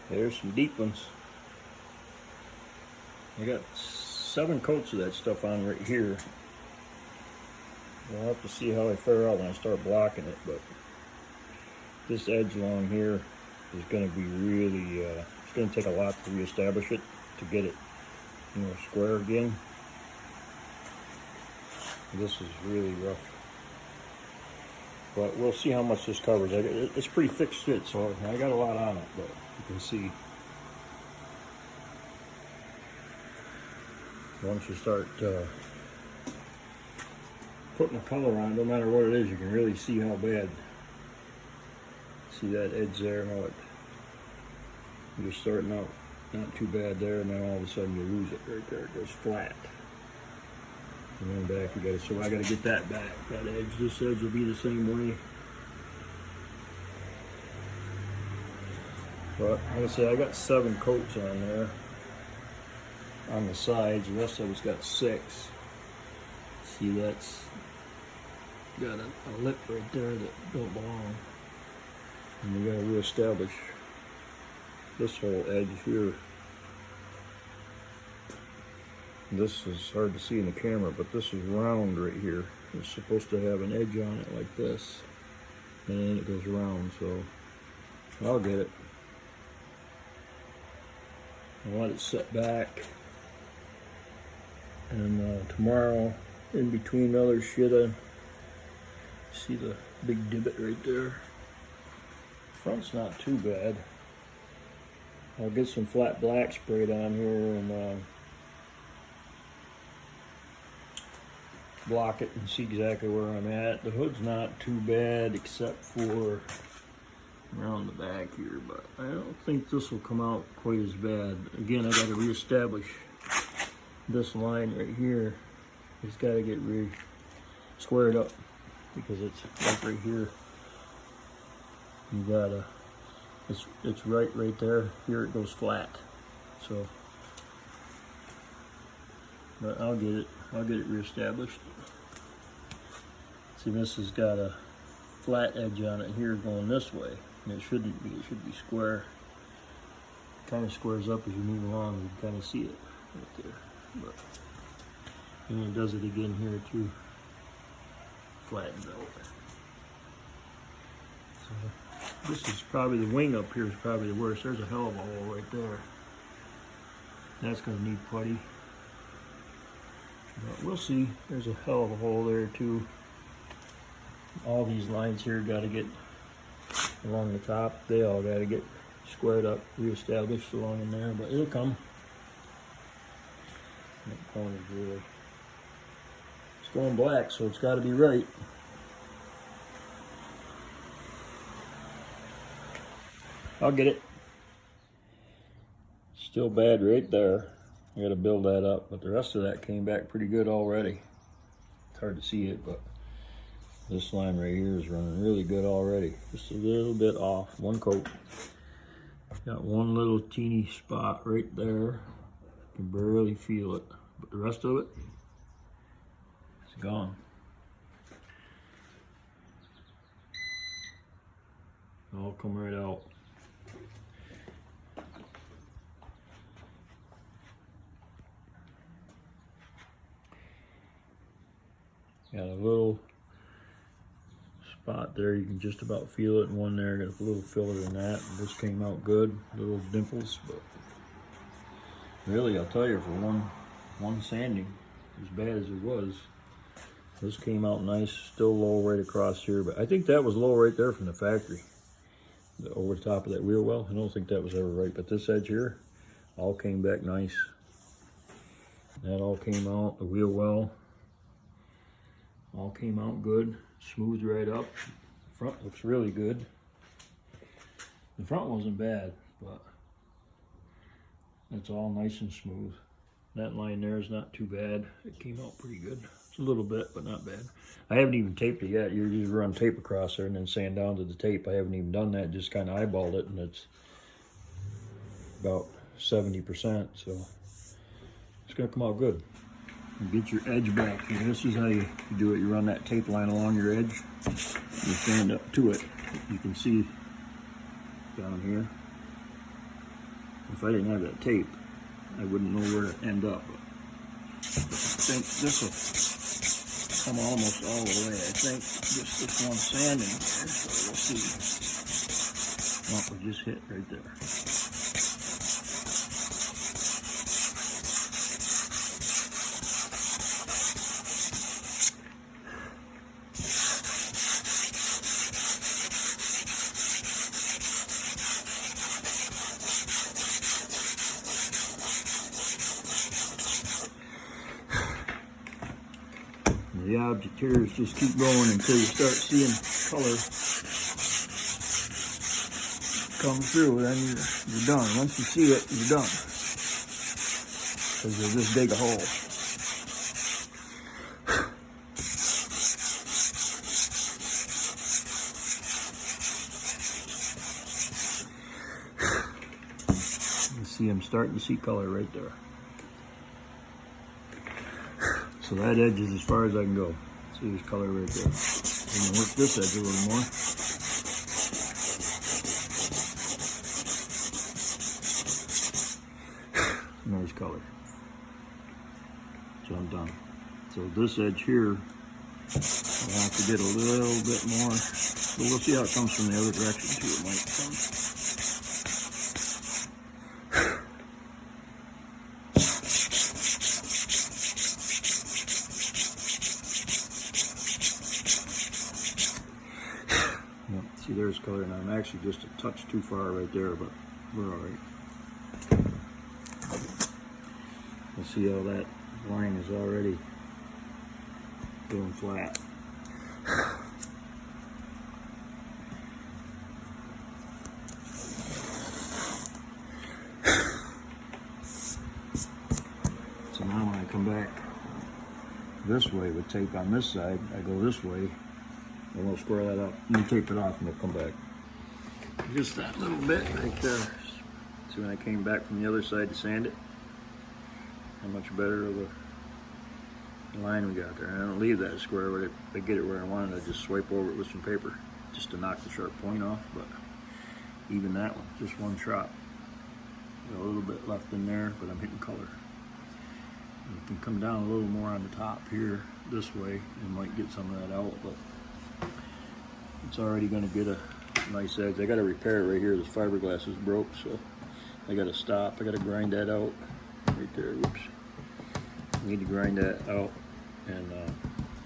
There's some deep ones. I got 7 coats of that stuff on right here. We'll have to see how I fare out when I start blocking it, but this edge along here is going to be really, it's going to take a lot to reestablish it, to get it, square again. This is really rough. But we'll see how much this covers. It's pretty thick shit, so I got a lot on it, but you can see. Once you start putting a color on it, no matter what it is, you can really see how bad. See that edge there, how you're starting out not too bad there, and then all of a sudden you lose it right there. It goes flat. And then back you got it. So I got to get that back. That edge, this edge will be the same way. But like I said, I got 7 coats on there. On the sides, the rest of it's got 6. See, that's got a lip right there that don't belong. And we got to reestablish this whole edge here. This is hard to see in the camera, but this is round right here. It's supposed to have an edge on it like this, and then it goes round, so I'll get it. I'll let it set back, and tomorrow, in between other shit, I see the big divot right there. Front's not too bad. I'll get some flat black sprayed on here and block it and see exactly where I'm at. The hood's not too bad except for around the back here, but I don't think this will come out quite as bad. Again, I got to reestablish this line right here. It's got to get squared up because it's like right here. You gotta, it's right there. Here it goes flat. So, but I'll get it reestablished. See, this has got a flat edge on it here going this way, and it shouldn't be. It should be square. Kind of squares up as you move along. You can kind of see it right there. But and it does it again here too. Flattens out. So this is probably the wing up here is probably the worst. There's a hell of a hole right there. That's going to need putty. But we'll see. There's a hell of a hole there too. All these lines here got to get along the top. They all got to get squared up, reestablished along in there, but it'll come. That corner's really, it's going black, so it's got to be right. I'll get it. Still bad right there. I got to build that up, but the rest of that came back pretty good already. It's hard to see it, but this line right here is running really good already. Just a little bit off, 1 coat. Got one little teeny spot right there. You can barely feel it, but the rest of it, it's gone. It'll all come right out. Got a little spot there, you can just about feel it, and one there, got a little filler in that. This came out good, little dimples, but really, I'll tell you, for one sanding, as bad as it was, this came out nice, still low right across here, but I think that was low right there from the factory, over the top of that wheel well. I don't think that was ever right, but this edge here, all came back nice. That all came out, the wheel well, all came out good, smooth right up. The front looks really good. The front wasn't bad, but it's all nice and smooth. That line there is not too bad. It came out pretty good. It's a little bit, but not bad. I haven't even taped it yet. You just run tape across there and then sand down to the tape. I haven't even done that, just kind of eyeballed it, and it's about 70%, so it's gonna come out good. Get your edge back here. This is how you do it. You run that tape line along your edge. You stand up to it. You can see down here. if I didn't have that tape, I wouldn't know where to end up. I think this will come almost all the way. I think just this one sanding there, so we'll see. Well, we just hit right there. The object here is just keep going until you start seeing color come through, then you're done. Once you see it, you're done. Because you'll just dig a hole. You see I'm starting to see color right there. So that edge is as far as I can go. See, there's color right there. I'm gonna work this edge a little more. Nice color. So I'm done. So this edge here, I'll have to get a little bit more. But we'll see how it comes from the other direction too. It might come. See, there's color, and I'm actually just a touch too far right there, but we're all right. We'll see how that line is already going flat. So now when I come back this way with tape on this side, I go this way. And we'll square that up. And we tape it off and we'll come back. Just that little bit right there. See, when I came back from the other side to sand it, how much better of a line we got there. And I don't leave that square, but if I get it where I want it, I just swipe over it with some paper just to knock the sharp point off. But even that one, just one shot. Got a little bit left in there, but I'm hitting color. You can come down a little more on the top here this way and might get some of that out, but it's already going to get a nice edge. I got to repair it right here. This fiberglass is broke, so I got to stop. I got to grind that out right there. Whoops. I need to grind that out and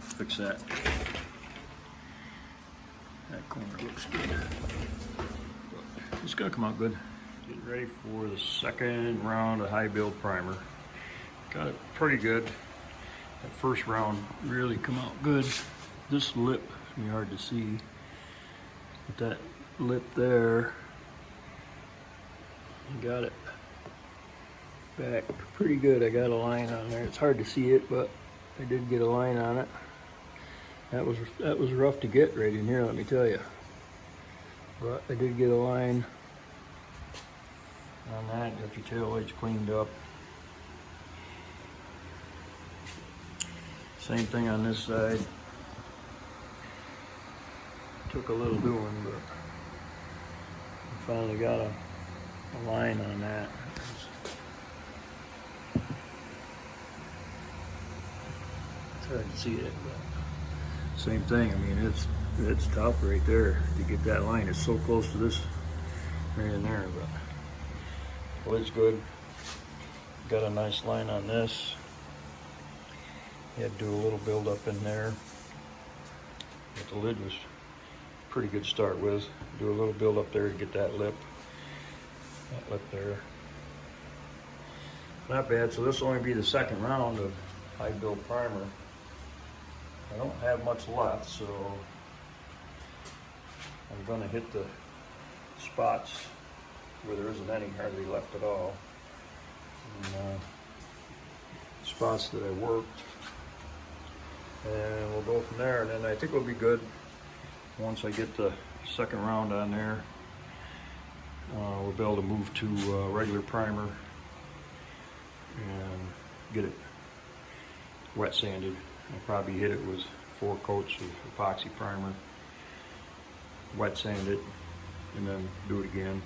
fix that. That corner looks good. But it's going to come out good. Getting ready for the second round of high build primer. Got it pretty good. That first round really come out good. This lip, it's gonna be hard to see. But that lip there, got it back pretty good. I got a line on there. It's hard to see it, but I did get a line on it. That was rough to get right in here, let me tell you. But I did get a line on that. Got your tail edge cleaned up. Same thing on this side. Took a little doing, but I finally got a line on that. It's hard to see it, but same thing. I mean, it's tough right there to get that line. It's so close to this right in there, but well, it's good. Got a nice line on this. Had to do a little build up in there. But the lid was pretty good to start with. Do a little build up there to get that lip there. Not bad. So this will only be the second round of high build primer. I don't have much left, so I'm gonna hit the spots where there isn't any hardly left at all. And, spots that I worked. And we'll go from there, and then I think we'll be good once I get the second round on there. We'll be able to move to regular primer and get it wet sanded. I'll probably hit it with 4 coats of epoxy primer, wet sand it, and then do it again.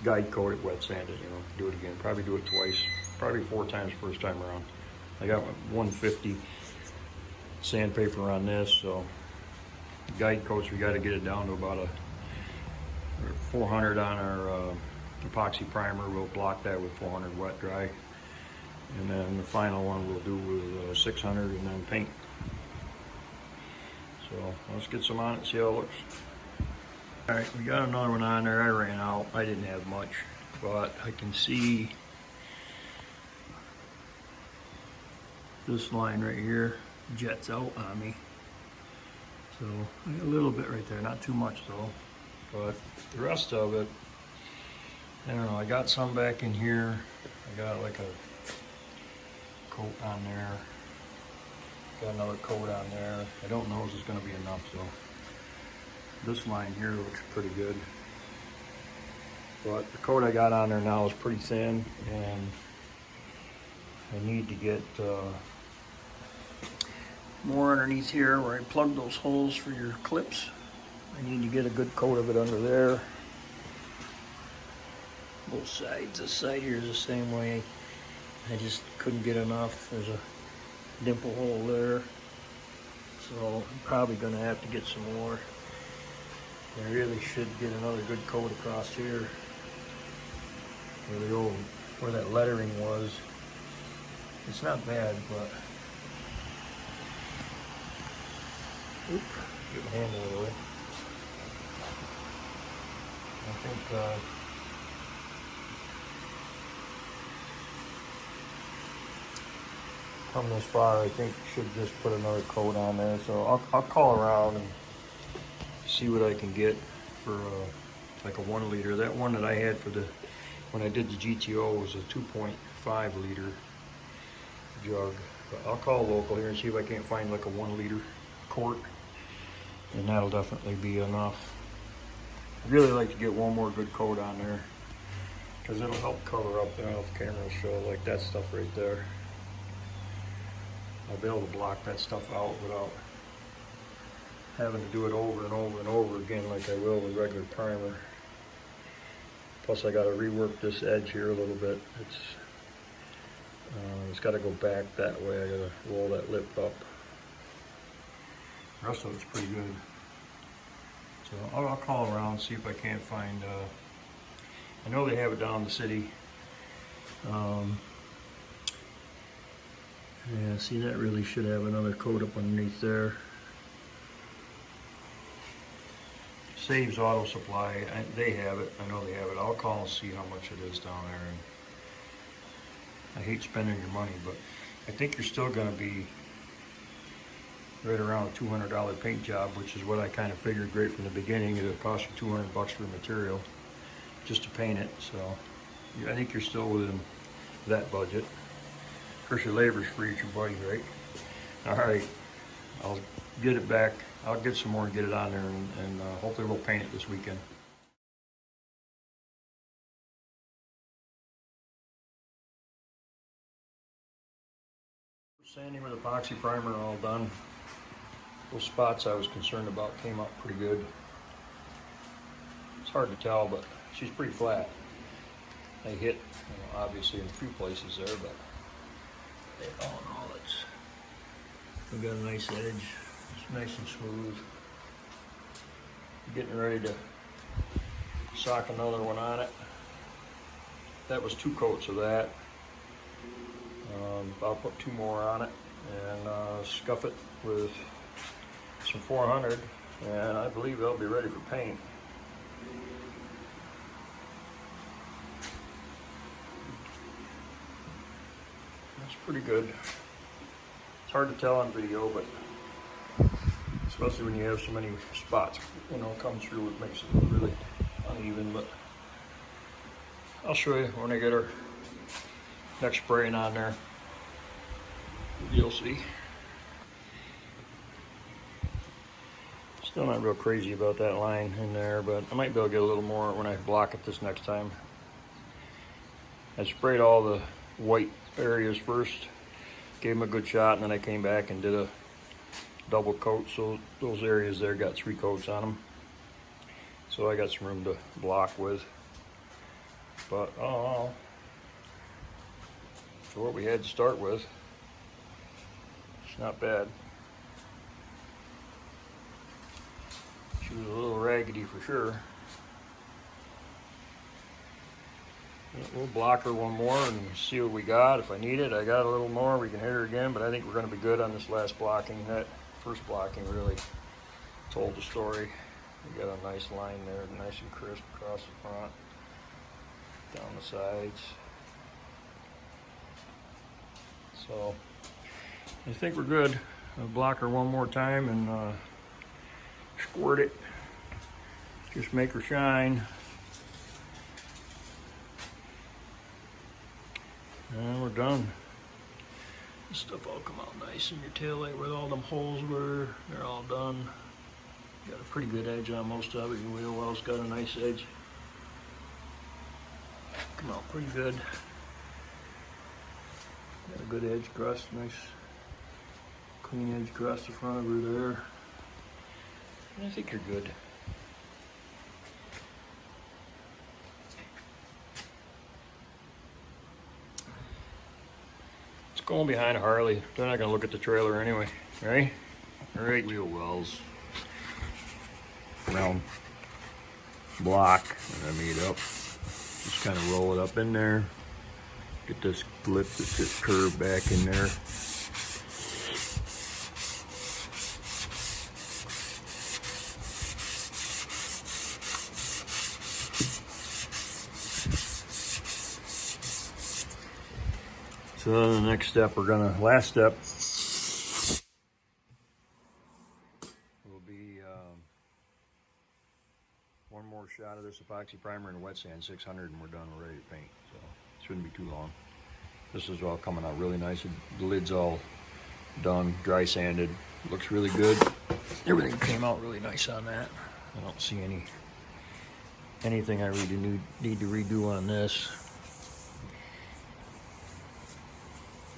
guide coat it, wet sand it, do it again. Probably do it twice, probably 4 times first time around. I got 150 sandpaper on this, so guide coats, we got to get it down to about a 400 on our epoxy primer. We'll block that with 400 wet dry, and then the final one we'll do with 600 and then paint. So let's get some on it, see how it looks. All right, we got another one on there. I ran out. I didn't have much, but I can see this line right here jets out on me. So I got a little bit right there, not too much though. But the rest of it, I don't know. I got some back in here. I got like a coat on there. Got another coat on there. I don't know if it's going to be enough though. This line here looks pretty good, but the coat I got on there now is pretty thin, and I need to get more underneath here where I plug those holes for your clips. I need to get a good coat of it under there. Both sides. This side here is the same way. I just couldn't get enough. There's a dimple hole there, so I'm probably going to have to get some more. I really should get another good coat across here where that lettering was. It's not bad, but oop, get my hand out of the way. I think come this far, I think should just put another coat on there. So I'll call around and see what I can get for like a 1 liter. That one that I had for when I did the GTO was a 2.5 liter jug. But I'll call local here and see if I can't find like a 1 liter quart, and that'll definitely be enough. I'd really like to get one more good coat on there because it'll help cover up. The camera will show like that stuff right there. I'll be able to block that stuff out without having to do it over and over and over again like I will with regular primer. Plus I got to rework this edge here a little bit. It's got to go back that way. I got to roll that lip up. The rest of it's pretty good. So I'll call around, see if I can't find, I know they have it down in the city. Yeah, see, that really should have another coat up underneath there. Saves Auto Supply, they have it. I know they have it. I'll call and see how much it is down there. And I hate spending your money, but I think you're still going to be right around a $200 paint job, which is what I kind of figured right from the beginning. It'll cost you $200 for material just to paint it. So I think you're still within that budget. Of course, your labor's free at your buddy, right? All right, I'll get it back. I'll get some more and get it on there, and hopefully we'll paint it this weekend. Sanding with epoxy primer all done. Those spots I was concerned about came out pretty good. It's hard to tell, but she's pretty flat. They hit, obviously in a few places there, but all in all, we got a nice edge. It's nice and smooth. Getting ready to sock another one on it. That was 2 coats of that. I'll put 2 more on it and scuff it with some 400, and I believe they'll be ready for paint. That's pretty good. It's hard to tell on video, but especially when you have so many spots, come through, it makes it really uneven. But I'll show you when I get our next spraying on there. You'll see. Still not real crazy about that line in there, but I might be able to get a little more when I block it this next time. I sprayed all the white areas first, gave them a good shot, and then I came back and did a double coat, so those areas there got 3 coats on them. So I got some room to block with. But oh, for what we had to start with, it's not bad. She was a little raggedy for sure. We'll block her one more and see what we got. If I need it, I got a little more, we can hit her again, but I think we're going to be good on this last blocking. That first blocking really told the story. We got a nice line there, nice and crisp across the front, down the sides. So I think we're good. I'll block her one more time and squirt it. Just make her shine. And we're done. This stuff all come out nice in your tail light where all them holes were. They're all done. Got a pretty good edge on most of it. Your wheel well's got a nice edge. Come out pretty good. Got a good edge crust, nice clean edge across the front of her there. And I think you're good. Going behind a Harley, they're not gonna look at the trailer anyway, right? All right, wheel wells, round block, and I made up. Just kind of roll it up in there. Get this lip, this curve back in there. So the next step, last step will be one more shot of this epoxy primer and wet sand 600 and we're done, we're ready to paint. So it shouldn't be too long. This is all coming out really nice. The lid's all done, dry sanded. Looks really good. Everything came out really nice on that. I don't see anything I really need to redo on this.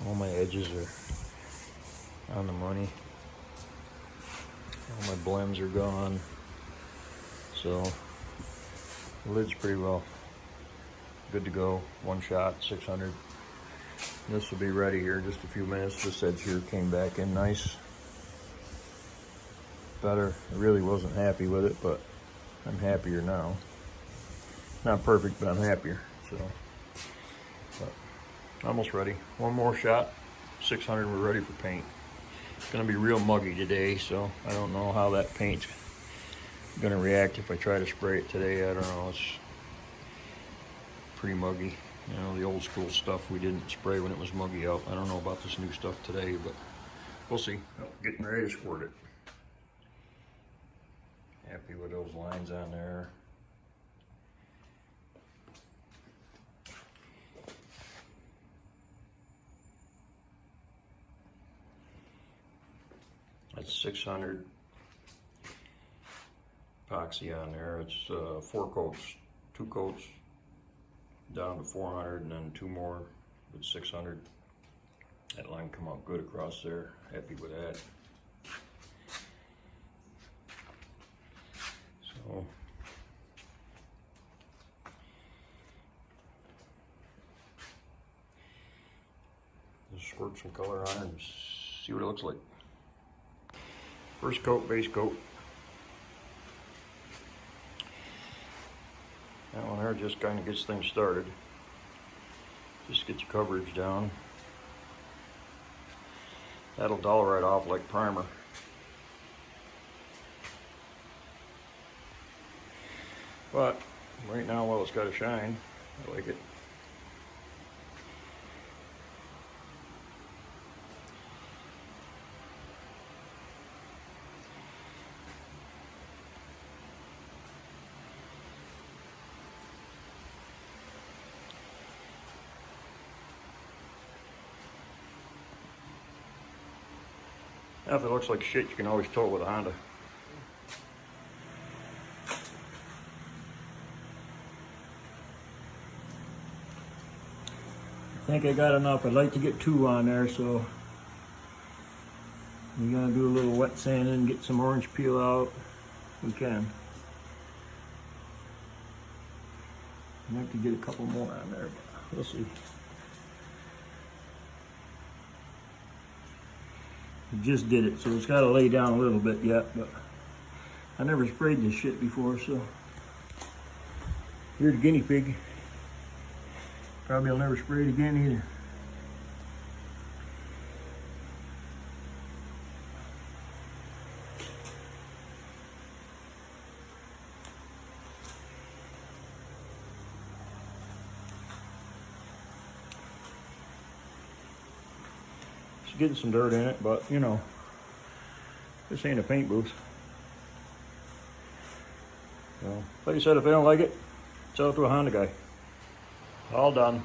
All my edges are on the money. All my blends are gone. So the lid's pretty well good to go. One shot, 600. This will be ready here in just a few minutes. This edge here came back in nice. Better. I really wasn't happy with it, but I'm happier now. Not perfect, but I'm happier. So. Almost ready. One more shot, 600, we're ready for paint. It's gonna be real muggy today, so I don't know how that paint's gonna react if I try to spray it today. I don't know, it's pretty muggy. You know, the old school stuff we didn't spray when it was muggy out. I don't know about this new stuff today, but we'll see. Oh, getting ready to squirt it. Happy with those lines on there. That's 600 epoxy on there. It's 4 coats, 2 coats down to 400 and then 2 more with 600. That line come out good across there. Happy with that. So just squirt some color on it and see what it looks like. First coat, base coat. That one there just kind of gets things started. Just get your coverage down. That'll dull right off like primer. But right now, while it's got to shine, I like it. Now, if it looks like shit, you can always tow it with a Honda. I think I got enough. I'd like to get 2 on there, so you're gonna do a little wet sanding and get some orange peel out. We can. I have to get a couple more on there, but we'll see. I just did it, so it's got to lay down a little bit yet, but I never sprayed this shit before, so you're the guinea pig. Probably I'll never spray it again either. It's getting some dirt in it, but you know, this ain't a paint booth. So, like I said, if I don't like it, sell it to a Honda guy. All done.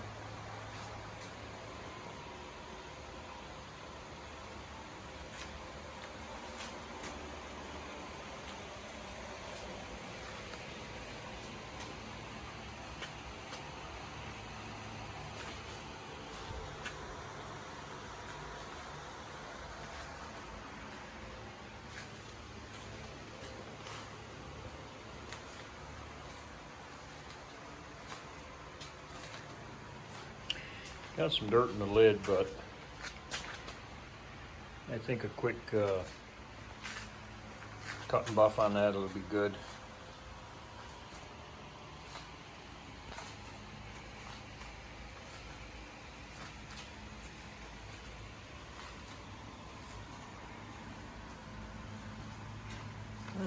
Got some dirt in the lid, but I think a quick cut and buff on that will be good.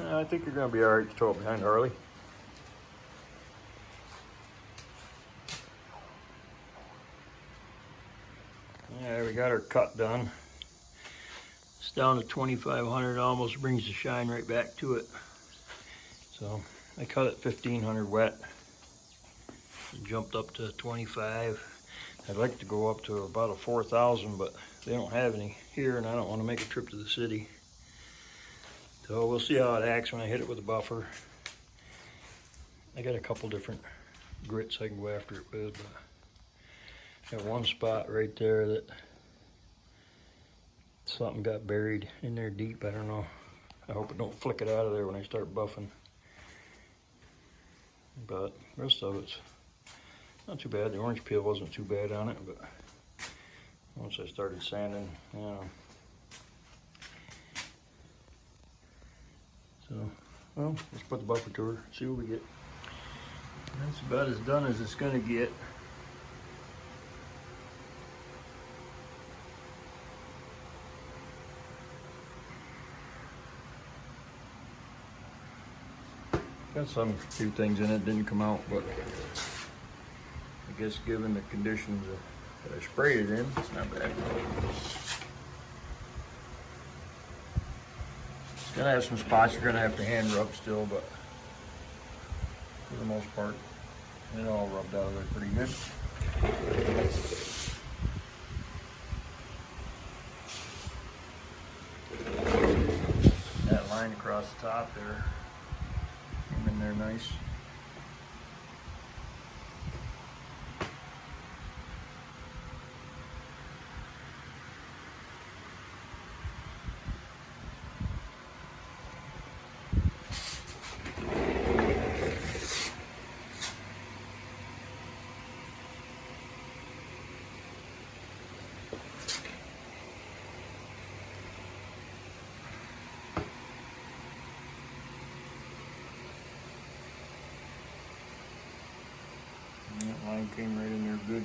I think you're going to be alright to tow it behind Harley. Yeah, we got our cut done. It's down to 2,500, almost brings the shine right back to it. So I cut it 1,500 wet. It jumped up to 25. I'd like to go up to about a 4,000, but they don't have any here, and I don't want to make a trip to the city. So we'll see how it acts when I hit it with a buffer. I got a couple different grits I can go after it with, but got one spot right there that something got buried in there deep. I don't know. I hope it don't flick it out of there when I start buffing. But the rest of it's not too bad. The orange peel wasn't too bad on it, but once I started sanding, you know. So, well, let's put the buffer to her, see what we get. That's about as done as it's gonna get. Got some few things in it, didn't come out, but I guess given the conditions that I sprayed it in, it's not bad. It's gonna have some spots you're gonna have to hand rub still, but for the most part, it all rubbed out of there pretty good. That line across the top there, came in there nice. That line came right in there good.